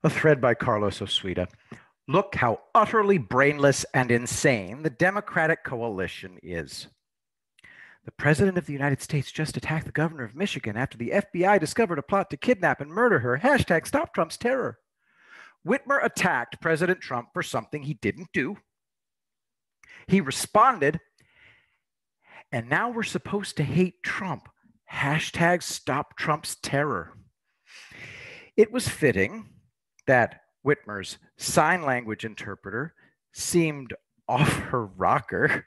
A thread by Carlos Osuita. Look how utterly brainless and insane the Democratic coalition is. The President of the United States just attacked the governor of Michigan after the FBI discovered a plot to kidnap and murder her. Hashtag Stop Trump's Terror. Whitmer attacked President Trump for something he didn't do. He responded, and now we're supposed to hate Trump. Hashtag Stop Trump's Terror. It was fitting that Whitmer's sign language interpreter seemed off her rocker.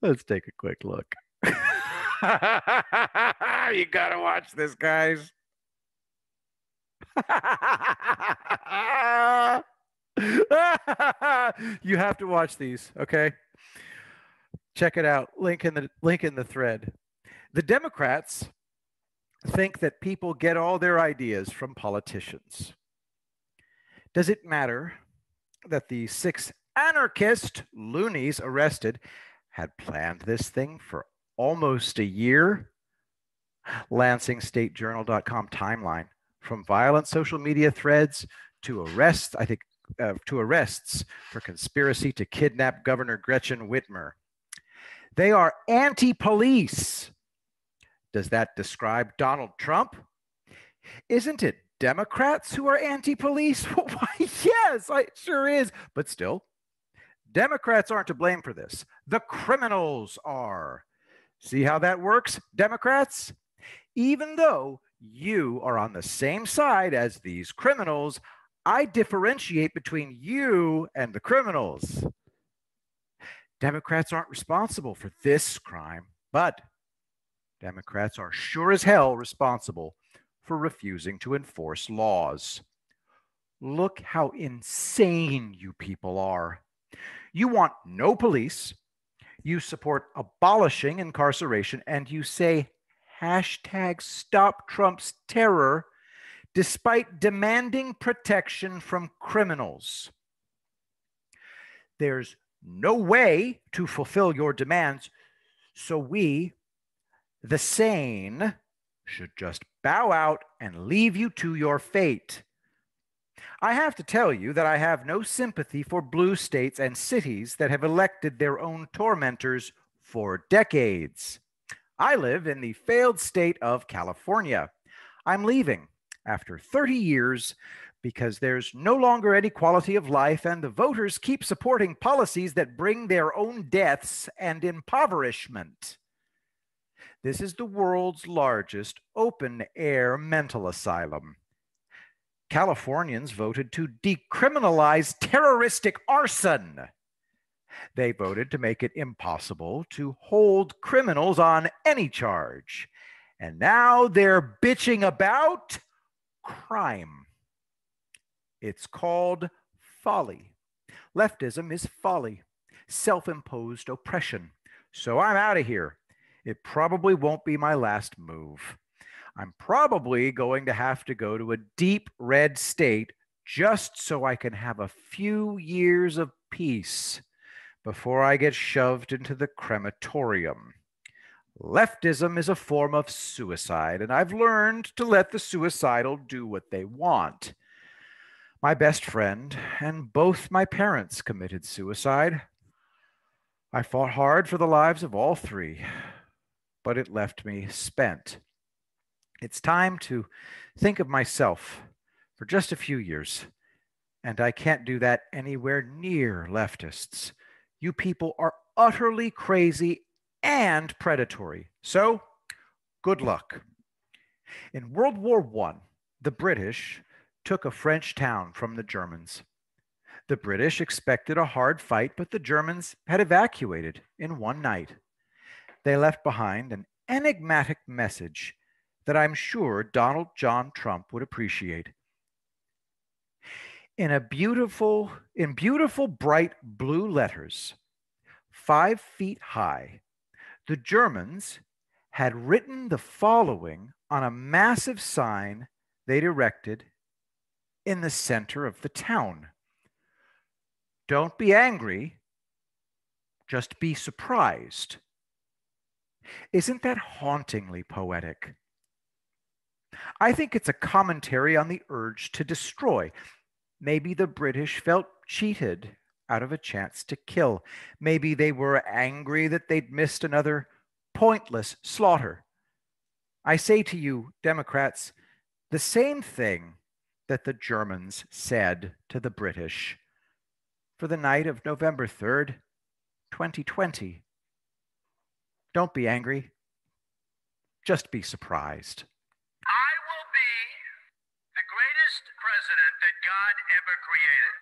Let's take a quick look. You gotta watch this, guys. You have to watch these, okay? Check it out. Link in the thread. The Democrats think that people get all their ideas from politicians. Does it matter that the 6 anarchist loonies arrested had planned this thing for almost a year? LansingStateJournal.com timeline. From violent social media threads to arrests, to arrests for conspiracy to kidnap Governor Gretchen Whitmer. They are anti-police. Does that describe Donald Trump? Isn't it Democrats who are anti-police? Why, yes, it sure is. But still, Democrats aren't to blame for this. The criminals are. See how that works, Democrats? Even though you are on the same side as these criminals, I differentiate between you and the criminals. Democrats aren't responsible for this crime, but Democrats are sure as hell responsible for refusing to enforce laws. Look how insane you people are. You want no police, you support abolishing incarceration, and you say hashtag Stop Trump's Terror despite demanding protection from criminals. There's no way to fulfill your demands, so we, the sane, should just bow out and leave you to your fate. I have to tell you that I have no sympathy for blue states and cities that have elected their own tormentors for decades. I live in the failed state of California. I'm leaving after 30 years because there's no longer any quality of life, and the voters keep supporting policies that bring their own deaths and impoverishment. This is the world's largest open-air mental asylum. Californians voted to decriminalize terroristic arson. They voted to make it impossible to hold criminals on any charge. And now they're bitching about crime. It's called folly. Leftism is folly, self-imposed oppression. So I'm out of here. It probably won't be my last move. I'm probably going to have to go to a deep red state just so I can have a few years of peace before I get shoved into the crematorium. Leftism is a form of suicide, and I've learned to let the suicidal do what they want. My best friend and both my parents committed suicide. I fought hard for the lives of all three, but it left me spent. It's time to think of myself for just a few years, and I can't do that anywhere near leftists. You people are utterly crazy and predatory. So, good luck. In World War I, the British took a French town from the Germans. The British expected a hard fight, but the Germans had evacuated in one night. They left behind an enigmatic message that I'm sure Donald John Trump would appreciate. In beautiful bright blue letters, 5 feet high, the Germans had written the following on a massive sign they'd erected in the center of the town. Don't be angry, just be surprised. Isn't that hauntingly poetic? I think it's a commentary on the urge to destroy. Maybe the British felt cheated out of a chance to kill. Maybe they were angry that they'd missed another pointless slaughter. I say to you, Democrats, the same thing that the Germans said to the British for the night of November 3rd, 2020. Don't be angry. Just be surprised. I will be the greatest president that God ever created.